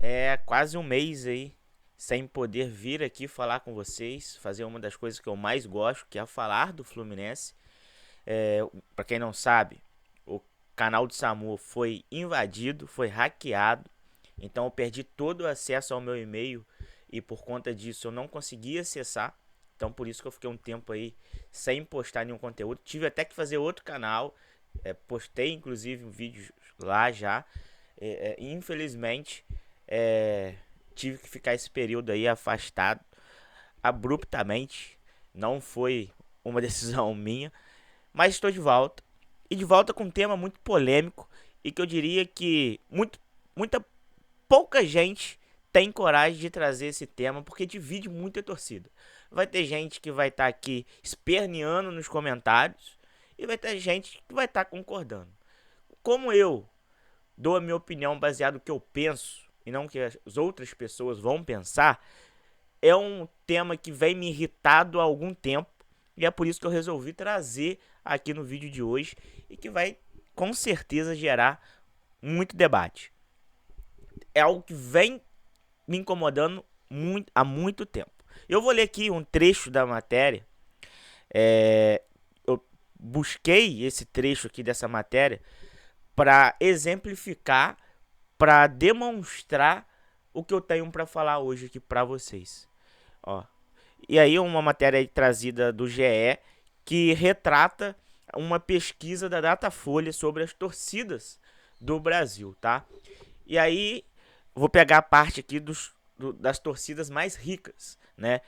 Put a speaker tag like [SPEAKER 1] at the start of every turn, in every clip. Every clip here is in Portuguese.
[SPEAKER 1] É quase um mês aí sem poder vir aqui falar com vocês, fazer uma das coisas que eu mais gosto, que é falar do Fluminense. Para quem não sabe, o canal do SAMU foi invadido, foi hackeado, então eu perdi todo o acesso ao meu e-mail e por conta disso eu não consegui acessar. Então por isso que eu fiquei um tempo aí sem postar nenhum conteúdo. Tive até que fazer outro canal, postei inclusive um vídeo lá já. Infelizmente, é, tive que ficar esse período aí afastado abruptamente. Não foi uma decisão minha, mas estou de volta. E de volta com um tema muito polêmico e que eu diria que muita pouca gente tem coragem de trazer esse tema porque divide muita torcida. Vai ter gente que vai estar aqui esperneando nos comentários e vai ter gente que vai estar concordando. Como eu dou a minha opinião baseada no que eu penso e não que as outras pessoas vão pensar, é um tema que vem me irritado há algum tempo e é por isso que eu resolvi trazer aqui no vídeo de hoje e que vai com certeza gerar muito debate. É algo que vem me incomodando há muito tempo. Eu vou ler aqui um trecho da matéria. Eu busquei esse trecho aqui dessa matéria para exemplificar, para demonstrar o que eu tenho para falar hoje aqui para vocês. Ó. E aí uma matéria aí trazida do GE que retrata uma pesquisa da Datafolha sobre as torcidas do Brasil, tá? E aí vou pegar a parte aqui das torcidas mais ricas, né,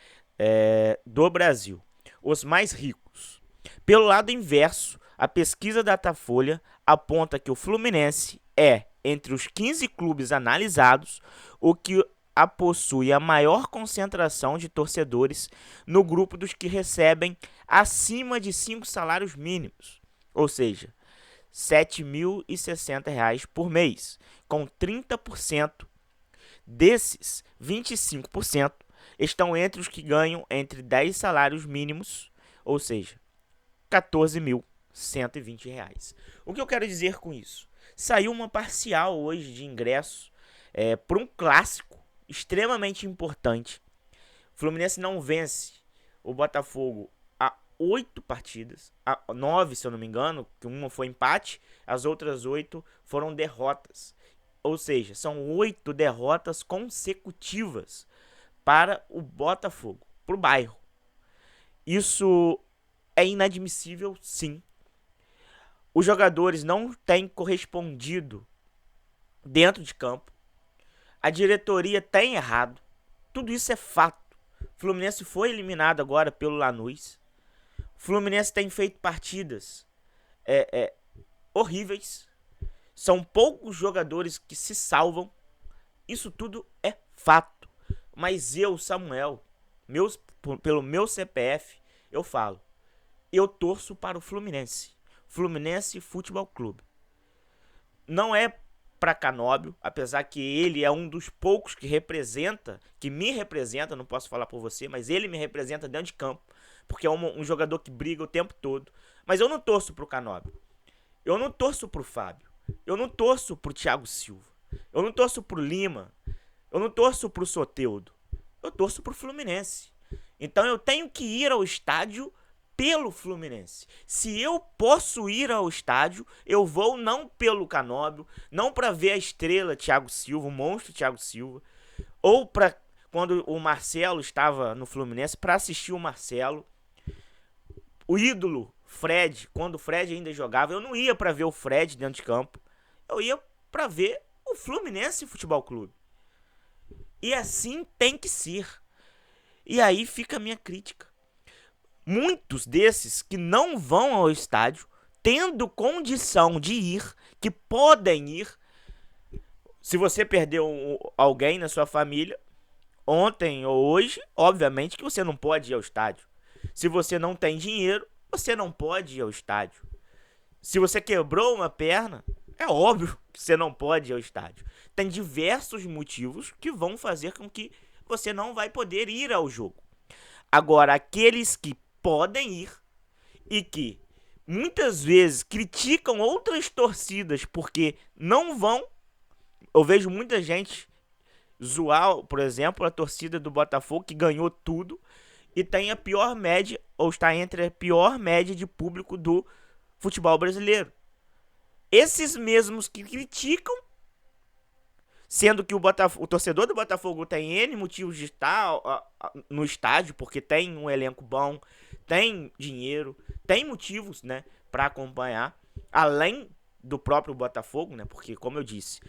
[SPEAKER 1] do Brasil. Os mais ricos. Pelo lado inverso, a pesquisa Datafolha aponta que o Fluminense é, entre os 15 clubes analisados, o que a possui a maior concentração de torcedores no grupo dos que recebem acima de 5 salários mínimos, ou seja, R$ 7.060 por mês, com 30% desses 25% estão entre os que ganham entre 10 salários mínimos, ou seja, R$ 14.120. O que eu quero dizer com isso? Saiu uma parcial hoje de ingressos para um clássico extremamente importante. O Fluminense não vence o Botafogo há 8 partidas, há 9 se eu não me engano, que uma foi empate, as outras 8 foram derrotas. Ou seja, são 8 derrotas consecutivas para o Botafogo, para o bairro. Isso é inadmissível, sim. Os jogadores não têm correspondido dentro de campo. A diretoria tem errado. Tudo isso é fato. O Fluminense foi eliminado agora pelo Lanús. O Fluminense tem feito partidas horríveis. São poucos jogadores que se salvam. Isso tudo é fato. Mas eu, Samuel, pelo meu CPF, eu falo. Eu torço para o Fluminense. Fluminense Futebol Clube. Não é para Canóbio, apesar que ele é um dos poucos que me representa, não posso falar por você, mas ele me representa dentro de campo, porque é um jogador que briga o tempo todo. Mas eu não torço pro Canóbio. Eu não torço pro Fábio. Eu não torço pro Thiago Silva. Eu não torço pro Lima. Eu não torço pro Soteldo. Eu torço pro Fluminense. Então eu tenho que ir ao estádio pelo Fluminense. Se eu posso ir ao estádio, eu vou não pelo Canóbio, não para ver a estrela Thiago Silva, o monstro Thiago Silva, ou para quando o Marcelo estava no Fluminense, para assistir o Marcelo. O ídolo Fred, quando o Fred ainda jogava, eu não ia para ver o Fred dentro de campo. Eu ia para ver o Fluminense Futebol Clube. E assim tem que ser. E aí fica a minha crítica. Muitos desses que não vão ao estádio, tendo condição de ir, que podem ir. Se você perdeu alguém na sua família, ontem ou hoje, obviamente que você não pode ir ao estádio. Se você não tem dinheiro, você não pode ir ao estádio. Se você quebrou uma perna, é óbvio que você não pode ir ao estádio. Tem diversos motivos que vão fazer com que você não vai poder ir ao jogo. Agora, aqueles que podem ir e que muitas vezes criticam outras torcidas porque não vão, eu vejo muita gente zoar, por exemplo, a torcida do Botafogo, que ganhou tudo e tem a pior média, ou está entre a pior média de público do futebol brasileiro. Esses mesmos que criticam, sendo que o torcedor do Botafogo tem N motivos de estar no estádio, porque tem um elenco bom, tem dinheiro, tem motivos, né, para acompanhar, além do próprio Botafogo, né, porque, como eu disse,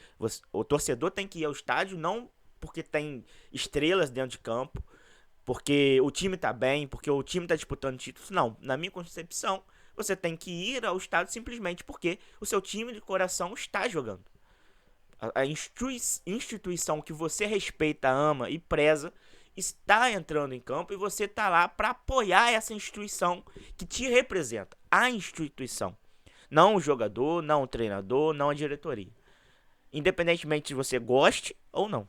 [SPEAKER 1] o torcedor tem que ir ao estádio não porque tem estrelas dentro de campo, porque o time tá bem, porque o time tá disputando títulos. Não, na minha concepção, você tem que ir ao estádio simplesmente porque o seu time de coração está jogando. A instituição que você respeita, ama e preza está entrando em campo e você tá lá para apoiar essa instituição que te representa. A instituição. Não o jogador, não o treinador, não a diretoria. Independentemente de você goste ou não.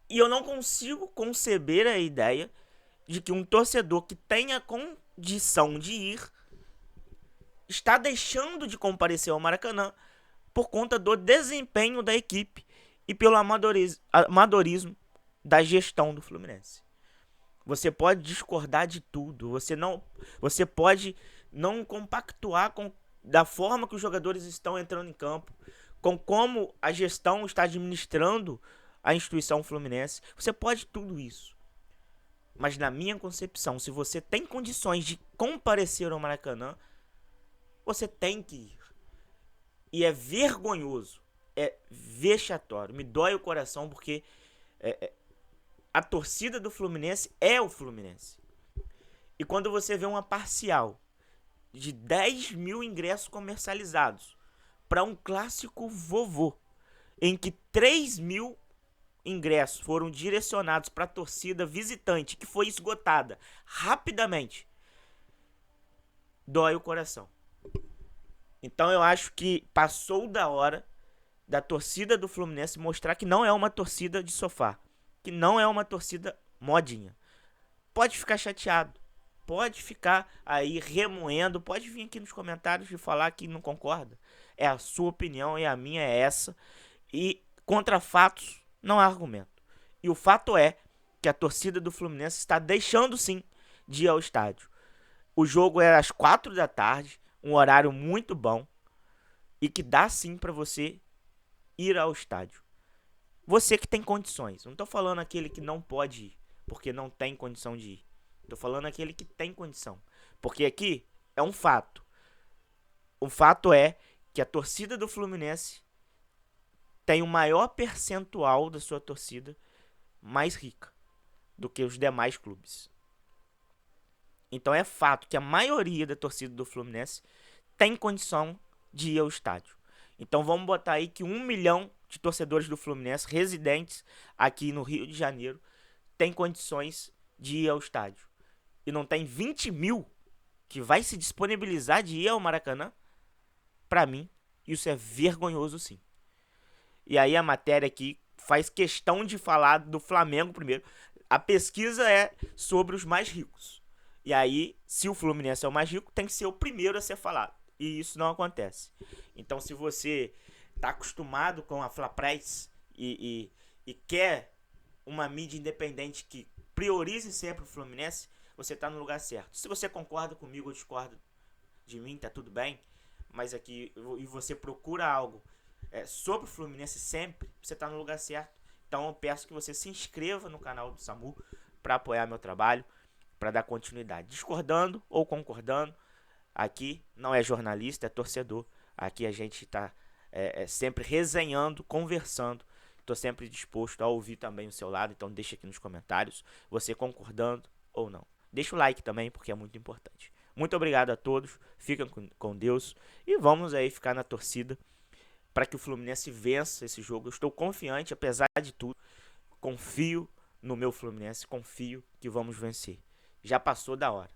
[SPEAKER 1] E eu não consigo conceber a ideia de que um torcedor que tenha condição de ir está deixando de comparecer ao Maracanã por conta do desempenho da equipe e pelo amadorismo da gestão do Fluminense. Você pode discordar de tudo, você pode não compactuar da forma que os jogadores estão entrando em campo, com como a gestão está administrando a instituição Fluminense. Você pode tudo isso. Mas na minha concepção, se você tem condições de comparecer ao Maracanã, você tem que ir. E é vergonhoso, é vexatório, me dói o coração porque a torcida do Fluminense é o Fluminense. E quando você vê uma parcial de 10 mil ingressos comercializados para um clássico vovô, em que 3 mil ingressos foram direcionados para a torcida visitante, que foi esgotada rapidamente, dói o coração. Então eu acho que passou da hora da torcida do Fluminense mostrar que não é uma torcida de sofá, que não é uma torcida modinha. Pode ficar chateado, pode ficar aí remoendo, pode vir aqui nos comentários e falar que não concorda. É a sua opinião e a minha é essa. E contra fatos não há argumento. E o fato é que a torcida do Fluminense está deixando sim de ir ao estádio. O jogo é às 4 da tarde, um horário muito bom e que dá sim para você ir ao estádio. Você que tem condições. Não estou falando aquele que não pode ir, porque não tem condição de ir. Estou falando aquele que tem condição. Porque aqui é um fato. O fato é que a torcida do Fluminense tem o maior percentual da sua torcida mais rica do que os demais clubes. Então é fato que a maioria da torcida do Fluminense tem condição de ir ao estádio. Então vamos botar aí que 1 milhão de torcedores do Fluminense residentes aqui no Rio de Janeiro tem condições de ir ao estádio. E não tem 20 mil que vai se disponibilizar de ir ao Maracanã? Para mim, isso é vergonhoso sim. E aí a matéria aqui faz questão de falar do Flamengo primeiro. A pesquisa é sobre os mais ricos. E aí, se o Fluminense é o mais rico, tem que ser o primeiro a ser falado. E isso não acontece. Então, se você está acostumado com a Flapress e quer uma mídia independente que priorize sempre o Fluminense, você está no lugar certo. Se você concorda comigo ou discorda de mim, tá tudo bem. Mas aqui, e você procura algo sobre o Fluminense sempre, você está no lugar certo. Então eu peço que você se inscreva no canal do Samu para apoiar meu trabalho, para dar continuidade. Discordando ou concordando, aqui não é jornalista, é torcedor. Aqui a gente está sempre resenhando, conversando. Estou sempre disposto a ouvir também o seu lado, então deixa aqui nos comentários você concordando ou não. Deixa o like também, porque é muito importante. Muito obrigado a todos, fiquem com Deus e vamos aí ficar na torcida para que o Fluminense vença esse jogo. Eu estou confiante, apesar de tudo, confio no meu Fluminense, confio que vamos vencer. Já passou da hora.